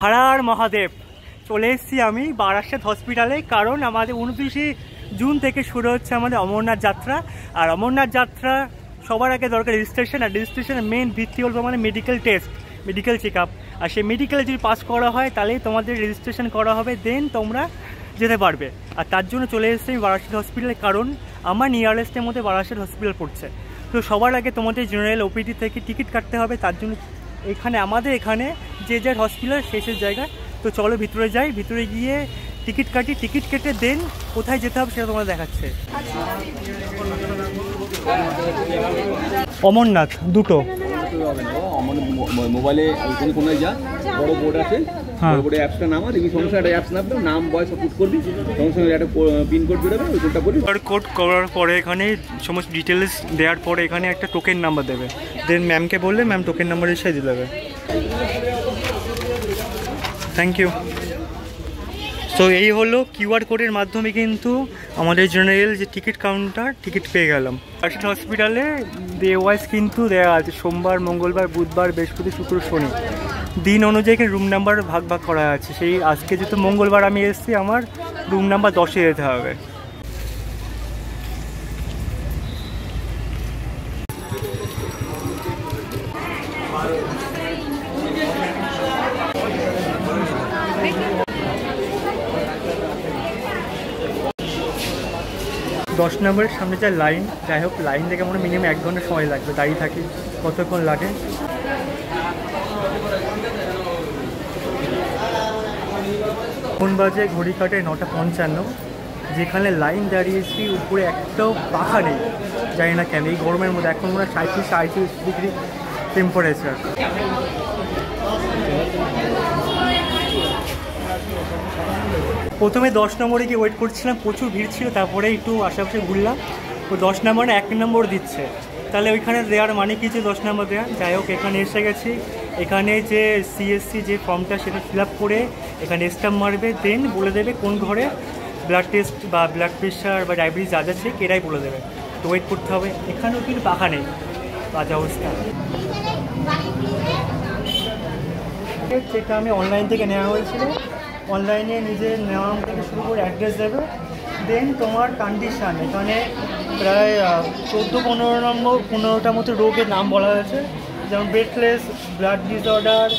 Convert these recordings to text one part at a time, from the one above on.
हर महादेव चले एसेছি আমি বারাসাত হসপিটালে। কারণ আমাদের 29 জুন থেকে শুরু হচ্ছে আমাদের অমরনাথ যাত্রা। আর অমরনাথ যাত্রা সবার আগে দরকার রেজিস্ট্রেশন। আর রেজিস্ট্রেশনের মেন ভিত্তি হলো মানে medical test, medical check up. আর সেই মেডিকেলে যদি পাস করা হয় তাহলেই তোমাদের রেজিস্ট্রেশন করা হবে, দেন তোমরা যেতে পারবে। আর তার জন্য চলে এসেছি আমি বারাসাত হসপিটালে, কারণ আমার নিয়ারেস্টের মধ্যে বারাসাত হসপিটাল পড়ছে। তো সবার আগে তোমাদের জেনারেল ওপিডি থেকে টিকিট কাটতে হবে। তার জন্য এখানে আমাদের এখানে যে যার হসপিটাল শেষের জায়গা। তো চলো ভিতরে যাই, ভিতরে গিয়ে টিকিট কাটি, টিকিট কেটে দেন কোথায় যেতে হবে সেটা তোমরা দেখাচ্ছে। অমরনাথ দুটো মোবাইলে কোনো যা বড় বোর্ড আছে, বোর্ডে অ্যাপসটা নামা দেখবি, সঙ্গে সঙ্গে একটা অ্যাপস নামবে, নাম বয়স পুট করবি, সঙ্গে সঙ্গে একটা পিন কোড বেরোবে, ওই কোডটা বলি। কোড করার পরে এখানে সমস্ত ডিটেলস দেওয়ার পরে এখানে একটা টোকেন নাম্বার দেবে, দেন ম্যামকে বললে ম্যাম টোকেন নাম্বার এসে দিয়ে দেবে। Thank you. তো এই হলো কিউআর কোডের মাধ্যমে কিন্তু আমাদের জেনারেল যে টিকিট কাউন্টার, টিকিট পেয়ে গেলাম। বারাসাত হসপিটালে ডে ওয়াইজ কিন্তু দেওয়া আছে, সোমবার, মঙ্গলবার, বুধবার, বৃহস্পতি, শুক্র, শনি দিন অনুযায়ী এখানে রুম নাম্বার ভাগ ভাগ করা আছে। সেই আজকে যেহেতু মঙ্গলবার আমি এসেছি, আমার রুম নাম্বার 10-এ যেতে হবে। দশ নম্বরের সামনে যা লাইন, যাই হোক লাইন থেকে মনে মিনিমাম 1 ঘন্টা সময় লাগবে, দাঁড়িয়ে থাকি কতক্ষণ লাগে। কোন বাজে ঘড়ি কাটে 9:55, যেখানে লাইন দাঁড়িয়েছি উপরে একটাও পাখা নেই, জানি না কেন এই গরমের মধ্যে। এখন মনে হয় 37-38 ডিগ্রি টেম্পারেচার। প্রথমে 10 নম্বরে গিয়ে ওয়েট করছিলাম, প্রচুর ভিড় ছিল, তারপরে একটু আশেপাশে ঘুরলাম। তো 10 নম্বরে 1 নম্বর দিচ্ছে, তাহলে ওইখানে দেওয়ার মানে কি যে 10 নম্বর দেওয়া। যাই হোক এখানে এসে গেছি, এখানে যে সিএসসি যে ফর্মটা সেটা ফিল আপ করে এখানে স্ট্যাম্প মারবে, দেন বলে দেবে কোন ঘরে ব্লাড টেস্ট বা ব্লাড প্রেশার বা ডায়াবেটিস যা যাচ্ছে এরাই বলে দেবে। তো ওয়েট করতে হবে। এখানেও কিন্তু পাখা নেই, বাজে অবস্থা। যেটা আমি অনলাইন থেকে নেওয়া হয়েছিল, অনলাইনে নিজের নাম থেকে শুরু করে অ্যাড্রেস দেবে, দেন তোমার কন্ডিশান এখানে প্রায় 14-15টা মতো রোগের নাম বলা হয়েছে, যেমন ব্রেথলেস, ব্লাড ডিসঅর্ডার,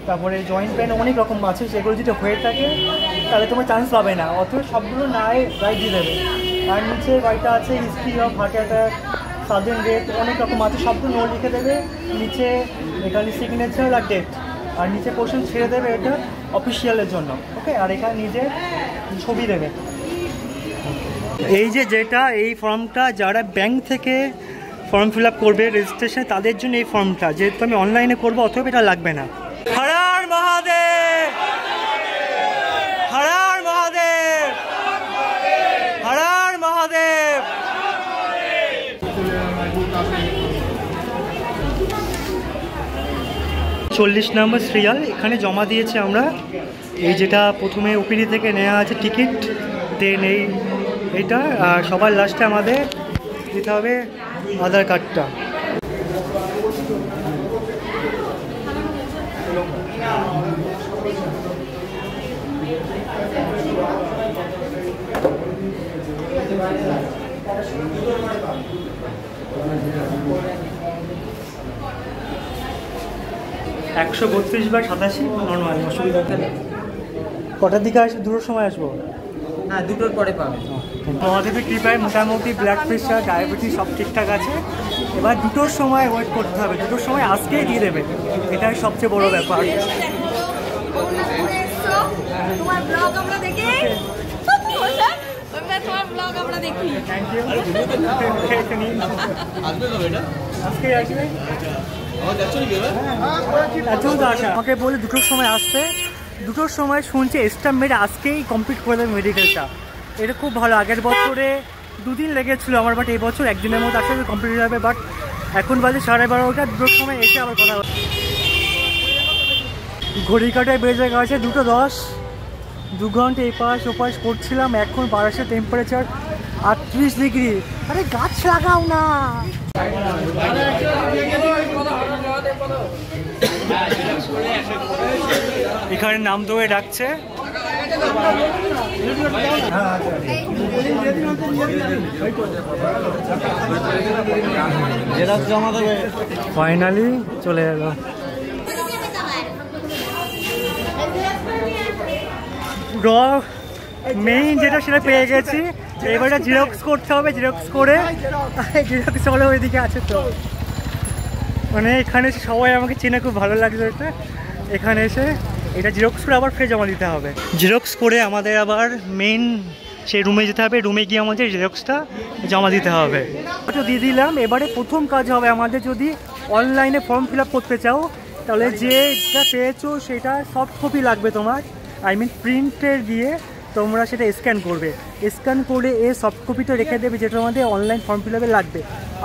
তারপরে জয়েন্ট পেন, অনেক রকম আছে। সেগুলো যদি হয়ে থাকে তাহলে তোমার চান্স পাবে না, অথবা সবগুলো নাই রাইট দিয়ে দেবে। আর নিচে কয়টা আছে history of heart attack, sudden death, অনেক রকম আছে, সবগুলো নোট লিখে দেবে। নিচে এখানে সিগনেচার আর ডেট, আর নিচে কোশ্চেন ছেড়ে দেবে এটা অফিসিয়ালের জন্য, ওকে। আর এখানে নিজের ছবি দেবে। এই যেটা এই ফর্মটা যারা ব্যাংক থেকে ফর্ম ফিল আপ করবে রেজিস্ট্রেশন, তাদের জন্য এই ফর্মটা, যেহেতু আমি অনলাইনে করবো অথবা এটা লাগবে না। হর হর মহাদেব, হর হর মহাদেব, হর হর মহাদেব। 40 নম্বর সিরিয়াল এখানে জমা দিয়েছি আমরা। এই যেটা প্রথমে ওপিডি থেকে নেওয়া আছে টিকিট, দেন এইটা, আর সবার লাস্টে আমাদের দিতে হবে আধার কার্ডটা। (132/87) নর্মাল, অসুবিধা নেই। কটার দিকে আসবো? দুটোর সময় আসবো। হ্যাঁ, দুটোর পরে পাবে। মহাদেবের কৃপায় মোটামুটি ব্লাড প্রেশার, ডায়াবেটিস সব ঠিকঠাক আছে। এবার দুটোর সময় ওয়েট করতে হবে, দুটোর সময় আজকেই দিয়ে দেবে, এটাই সবচেয়ে বড় ব্যাপার। আমাকে বলে দুটোর সময় আসতে, দুটোর সময় শুনছি স্ট্যাম্প মেরে আজকেই কমপ্লিট করে দেবে মেডিকেলটা। এটা খুব ভালো। আগের বছরে 2 দিন লেগেছিলো আমার, বাট এই বছর 1 দিনের মধ্যে আসলে কমপ্লিট হয়ে যাবে। বাট এখন বাজে 12:30, দুটোর সময় এসে আবার কথা বলে। ঘড়ি কাটায় বেজে গেছে 2:10, 2 ঘন্টা এপাশ ওপাশ করছিলাম। এখন বারাসাত টেম্পারেচার 38 ডিগ্রি। আরে গাছ লাগাও না। এখানে নাম ধরে ডাকছে। ফাইনালি চলে গেল। মেইন যেটা সেটা পেয়ে গেছি, এবারে জেরক্স করতে হবে। জেরক্স করে জেরক্স হলে ওইদিকে আছে তো, মানে এখানে সবাই আমাকে চেনে, খুব ভালো লাগছে এটা। এখানে এসে এটা জেরক্স করে আবার ফের জমা দিতে হবে। জেরক্স করে আমাদের আবার মেইন সেই রুমে যেতে হবে। রুমে গিয়ে আমাদের জেরক্সটা জমা দিতে হবে। ওটা দিয়ে দিলাম। এবারে প্রথম কাজ হবে আমাদের, যদি অনলাইনে ফর্ম ফিল আপ করতে চাও তাহলে যেটা পেয়েছো সেটা সফট কপি লাগবে তোমার, আই মিন প্রিন্টের দিয়ে তোমরা সেটা স্ক্যান করবে। স্ক্যান করে এই সফট কপিটা রেখে দেবে, যেটা আমাদের অনলাইন ফর্ম ফিল আপে লাগবে।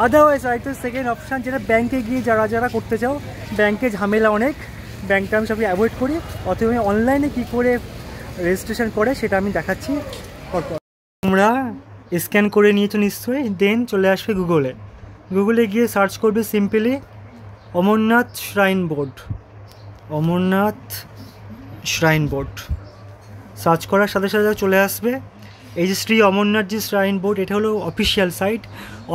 আদারওয়াইজ হয়তো সেকেন্ড অপশান, যেটা ব্যাংকে গিয়ে যারা করতে চাও, ব্যাংকে ঝামেলা অনেক, ব্যাংকটা আমি সবই অ্যাভয়েড করি। অথবা অনলাইনে কী করে রেজিস্ট্রেশন করে সেটা আমি দেখাচ্ছি। তোমরা স্ক্যান করে নিয়েছো নিশ্চয়ই। দেন চলে আসবে গুগলে। গুগলে গিয়ে সার্চ করবে simply Amarnath shrine board. Amarnath shrine board search করার সাথে সাথে চলে আসবে এই যে শ্রী অমরনাথ যে শ্রাইন বোর্ড, এটা হলো অফিসিয়াল সাইট।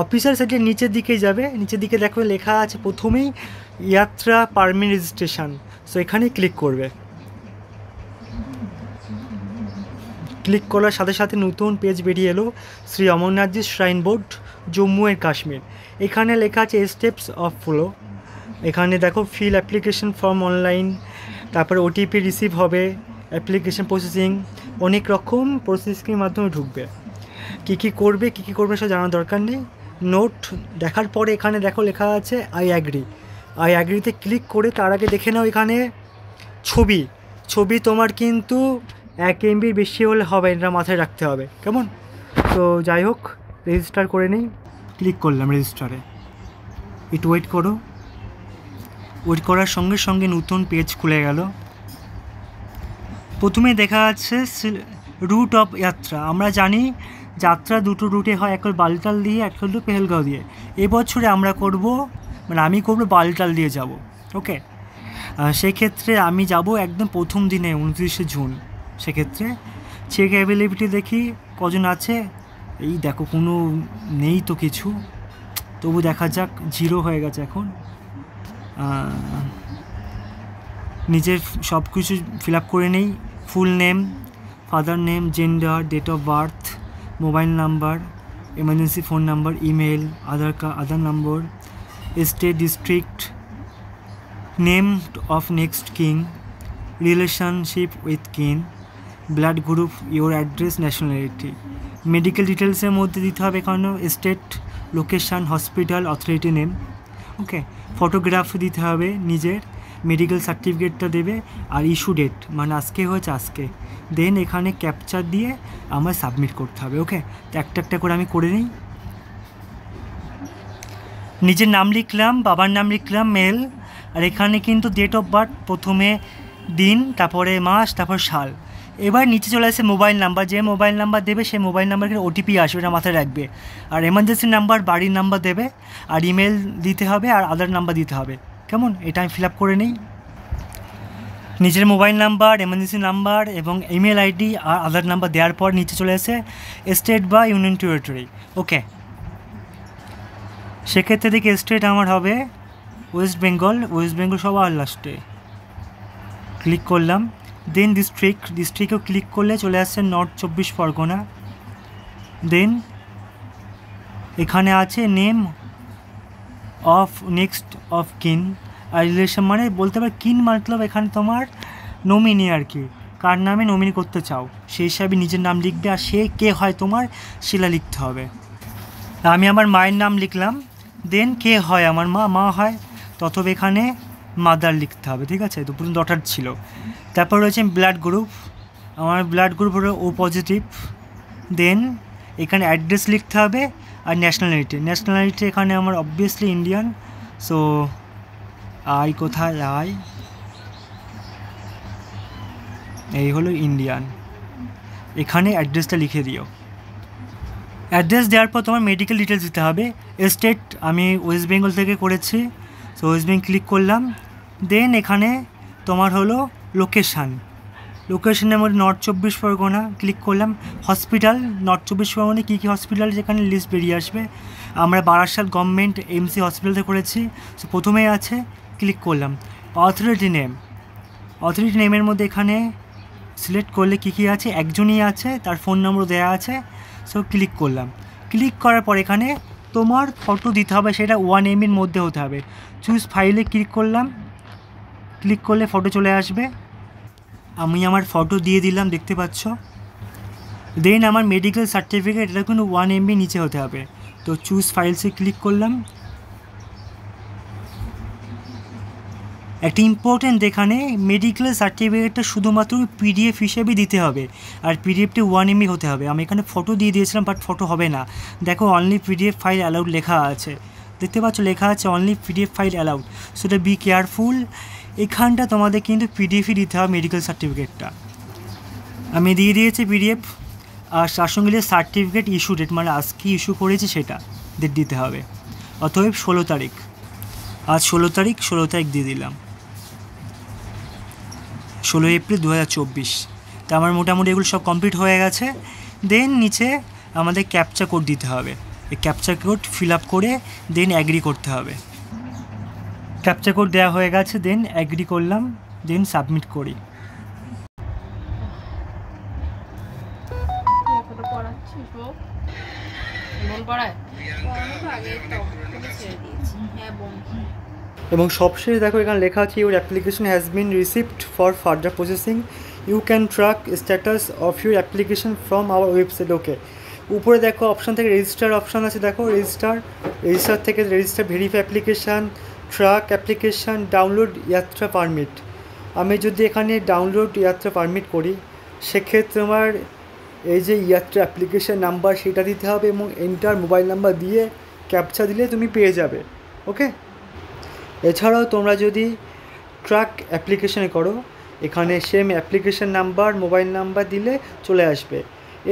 অফিসিয়াল সাইটের নিচের দিকেই যাবে, নিচের দিকে দেখো লেখা আছে প্রথমেই ইয়াত্রা পারমিট রেজিস্ট্রেশন। সো এখানে ক্লিক করবে। ক্লিক করার সাথে সাথে নতুন পেজ বেরিয়ে এলো, Shri Amarnathji shrine board, Jammu and Kashmir. এখানে লেখা আছে স্টেপস অফ ফলো। এখানে দেখো ফিল অ্যাপ্লিকেশন ফর্ম অনলাইন, তারপরে ওটিপি রিসিভ হবে, অ্যাপ্লিকেশন প্রসেসিং, অনেক রকম প্রসেসিংয়ের মাধ্যমে ঢুকবে। কী কী করবে কী কী করবে সব জানার দরকার নেই। নোট দেখার পরে এখানে দেখো লেখা আছে আই অ্যাগ্রি। আই অ্যাগ্রিতে ক্লিক করে তার আগে দেখে নাও এখানে ছবি তোমার কিন্তু 1 MB বেশি হলে হবে, এটা মাথায় রাখতে হবে, কেমন? তো যাই হোক, রেজিস্টার করে নিই। ক্লিক করলাম রেজিস্টারে। একটু ওয়েট করো। ওয়েট করার সঙ্গে সঙ্গে নতুন পেজ খুলে গেল। প্রথমে দেখা যাচ্ছে রুট অফ যাত্রা। আমরা জানি যাত্রা দুটো রুটে হয়, একটা বালটাল দিয়ে, একটা হলো পেহেলগাঁও দিয়ে। এবছরে আমরা করব, মানে আমি করব বালটাল দিয়ে যাব। ওকে, সেক্ষেত্রে আমি যাব একদম প্রথম দিনে 29শে জুন। সেক্ষেত্রে চেক অ্যাভেলেবিলিটি দেখি কজন আছে। এই দেখো কোনো নেই তো কিছু, তবু দেখা যাক। 0 হয়ে গেছে এখন। নিজের সব কিছু ফিল আপ করে নেই। Full name, father name, gender, date of birth, mobile number, emergency phone number, email, Aadhaar number, state, district, name of next kin, relationship with kin, blood group, your address, nationality. Medical ডিটেলসের মধ্যে দিতে হবে এখানে state, location, hospital, authority name. Okay, photograph দিতে হবে নিজের, medical সার্টিফিকেটটা দেবে, আর ইস্যু ডেট, মানে আজকে হয়েছে আজকে। দেন এখানে ক্যাপচার দিয়ে আমার সাবমিট করতে হবে। ওকে, তো একটা একটা করে আমি করে নিই। নিজের নাম লিখলাম, বাবার নাম লিখলাম, মেল, আর এখানে কিন্তু ডেট অফ বার্থ, প্রথমে দিন, তারপরে মাস, তারপর সাল। এবার নিচে চলে আসে মোবাইল নাম্বার। যে মোবাইল নাম্বার দেবে সেই মোবাইল নাম্বারকে ওটিপি আসবে, এটা মাথায় রাখবে। আর এমার্জেন্সি নাম্বার, বাড়ির নাম্বার দেবে, আর ইমেল দিতে হবে, আর আধার নাম্বার দিতে হবে, কেমন? এটা আমি ফিল আপ করে নিই। নিজের মোবাইল নাম্বার, এমার্জেন্সি নাম্বার এবং ইমেল আইডি আর আধার নাম্বার দেওয়ার পর নিচে চলে আসে স্টেট বা ইউনিয়ন টেরিটরি। ওকে, সেক্ষেত্রে দেখি স্টেট আমার হবে ওয়েস্ট বেঙ্গল। ওয়েস্ট বেঙ্গল সবার লাস্টে ক্লিক করলাম। দেন ডিস্ট্রিক্টও ক্লিক করলে চলে আসছে নর্থ 24 পরগনা। দেন এখানে আছে নেম অফ নেক্সট অফ কিন আর রিলেশন, মানে বলতে পারে কিন মতলব এখানে তোমার নমিনি আর কি, কার নামে নমিনি করতে চাও সেই হিসাবে নিজের নাম লিখবে, আর সে কে হয় তোমার সেটা লিখতে হবে। আমি আমার মায়ের নাম লিখলাম। দেন কে হয় আমার মা হয়, ততবে এখানে মাদার লিখতে হবে, ঠিক আছে? তো পুরো ডটার ছিল। তারপর রয়েছে ব্লাড গ্রুপ, আমার ব্লাড গ্রুপ হলো ও পজিটিভ। দেন এখানে অ্যাড্রেস লিখতে হবে, আর ন্যাশনালিটি এখানে আমার অবভিয়াসলি ইন্ডিয়ান। সো কোথায় এই হলো ইন্ডিয়ান। এখানে অ্যাড্রেসটা লিখে দিও। অ্যাড্রেস দেওয়ার পর তোমার মেডিকেল ডিটেলস দিতে হবে। স্টেট আমি ওয়েস্ট বেঙ্গল থেকে করেছি, সো তো ওয়েস্ট বেঙ্গল ক্লিক করলাম। দেন এখানে তোমার হলো লোকেশানের মধ্যে নর্থ 24 পরগনা ক্লিক করলাম। হসপিটাল নর্থ 24 পরগনায় কী কী হসপিটাল যেখানে লিস্ট বেরিয়ে আসবে। আমরা বারাসাত গভর্নমেন্ট এমসি হসপিটালতে করেছি, সো প্রথমেই আছে, ক্লিক করলাম। অথরিটি নেমের মধ্যে এখানে সিলেক্ট করলে কী কী আছে, একজনই আছে, তার ফোন নম্বর দেওয়া আছে, সো ক্লিক করলাম। ক্লিক করার পর এখানে তোমার ফটো দিতে হবে, সেটা 1 MBর মধ্যে হতে হবে। চুজ ফাইলে ক্লিক করলাম, ক্লিক করলে ফটো চলে আসবে। আমি আমার ফটো দিয়ে দিলাম, দেখতে পাচ্ছ। দেন আমার মেডিকেল সার্টিফিকেট, এটা কিন্তু 1 MB নিচে হতে হবে। তো চুজ ফাইলসে ক্লিক করলাম। একটা ইম্পর্টেন্ট এখানে মেডিকেল সার্টিফিকেটটা শুধুমাত্র PDF হিসেবে দিতে হবে, আর PDFটি 1 MB হতে হবে। আমি এখানে ফটো দিয়ে দিয়েছিলাম, বাট ফটো হবে না। দেখো অনলি PDF ফাইল অ্যালাউড লেখা আছে, দেখতে পাচ্ছ লেখা আছে only PDF file allowed. So এটা বি কেয়ারফুল। এখানটা তোমাদের কিন্তু PDFই দিতে হবে মেডিকেল সার্টিফিকেটটা। আমি দিয়ে দিয়েছি PDF, আর তার সঙ্গে সার্টিফিকেট ইস্যু ডেট, মানে আজকে ইস্যু করেছি সেটা ডেট দিতে হবে। অতএব 16 তারিখ, আজ 16 তারিখ দিয়ে দিলাম, 16 এপ্রিল 2024। তা আমার মোটামুটি এগুলো সব কমপ্লিট হয়ে গেছে। দেন নিচে আমাদের ক্যাপচা কোড দিতে হবে, এই ক্যাপচা কোড ফিল আপ করে দেন অ্যাগ্রি করতে হবে। ক্যাপচা কোড দেওয়া হয়ে গেছে, দেন অ্যাগ্রি করলাম, দেন সাবমিট করি। এবং সবশেষে দেখো এখানে লেখা আছে your application has been received for further processing, you can track status of your application from our website. Okay, উপরে দেখো অপশান থেকে রেজিস্টার অপশান আছে, দেখো রেজিস্টার থেকে register verify application, track application, download Yatra permit. আমি যদি এখানে ডাউনলোড ইয়াত্রা পারমিট করি, সেক্ষেত্রে আমার এই যে ইয়াত্রা অ্যাপ্লিকেশান নাম্বার সেটা দিতে হবে, এবং এন্টার মোবাইল নাম্বার দিয়ে ক্যাপচা দিলে তুমি পেয়ে যাবে। ওকে, এছাড়াও তোমরা যদি ট্র্যাক অ্যাপ্লিকেশানে করো, এখানে same application number mobile number দিলে চলে আসবে।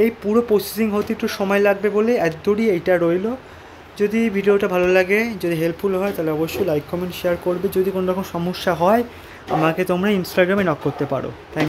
এই পুরো প্রসেসিং হতে একটু সময় লাগবে বলে এতদূরই এইটা রইল। যদি ভিডিওটা ভালো লাগে, যদি হেল্পফুল হয়, তাহলে অবশ্যই লাইক কমেন্ট শেয়ার করবে। যদি কোনো রকম সমস্যা হয় আমাকে তোমরা ইনস্টাগ্রামে নক করতে পারো। থ্যাংক